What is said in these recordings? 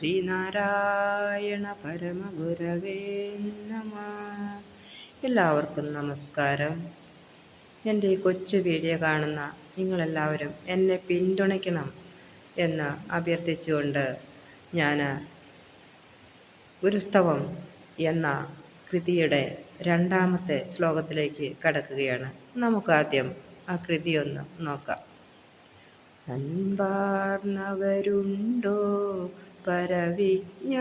ശ്രീനാരായണ പരമഗുരവേ നമ. എല്ലാവർക്കും നമസ്കാരം. എൻ്റെ ഈ കൊച്ചു വീഡിയോ കാണുന്ന നിങ്ങളെല്ലാവരും എന്നെ പിന്തുണയ്ക്കണം എന്ന് അഭ്യർത്ഥിച്ചുകൊണ്ട് ഞാൻ ഗുരുസ്തവം എന്ന കൃതിയുടെ രണ്ടാമത്തെ ശ്ലോകത്തിലേക്ക് കടക്കുകയാണ്. നമുക്കാദ്യം ആ കൃതി ഒന്ന് നോക്കാം. അൻപാർന്നവരുണ്ടോ, പരവിജ്ഞാനികളുണ്ടോ,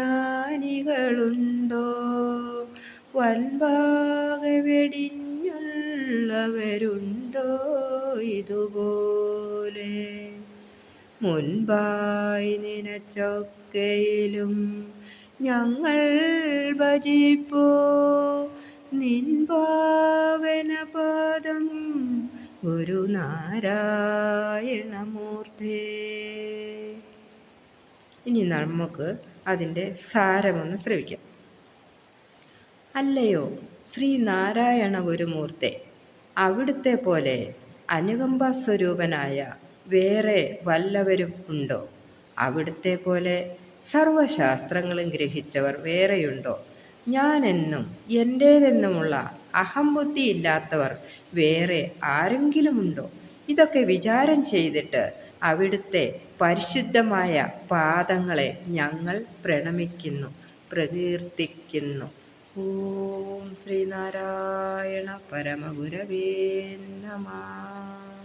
വൻപാകെ വെടിഞ്ഞുള്ളവരുണ്ടോ ഇതുപോലെ, മുൻപായി നിനച്ചൊക്കെയിലും ഞങ്ങൾ ഭജിപ്പോ നിൻ പാവനപാദം ഗുരുനാരായണമൂർത്തേ. ഇനി നമുക്ക് അതിൻ്റെ സാരമൊന്ന് ശ്രവിക്കാം. അല്ലയോ ശ്രീനാരായണ ഗുരുമൂർത്തേ, അവിടുത്തെ പോലെ അനുകമ്പാസ്വരൂപനായ വേറെ വല്ലവരും ഉണ്ടോ? അവിടുത്തെ പോലെ സർവശാസ്ത്രങ്ങളും ഗ്രഹിച്ചവർ വേറെയുണ്ടോ? ഞാനെന്നും എൻ്റേതെന്നുമുള്ള അഹംബുദ്ധി ഇല്ലാത്തവർ വേറെ ആരെങ്കിലുമുണ്ടോ? ഇതൊക്കെ വിചാരം ചെയ്തിട്ട് അവിടുത്തെ പരിശുദ്ധമായ പാദങ്ങളെ ഞങ്ങൾ പ്രണമിക്കുന്നു, പ്രകീർത്തിക്കുന്നു. ഓം ശ്രീനാരായണ പരമഗുരവേ നമഃ.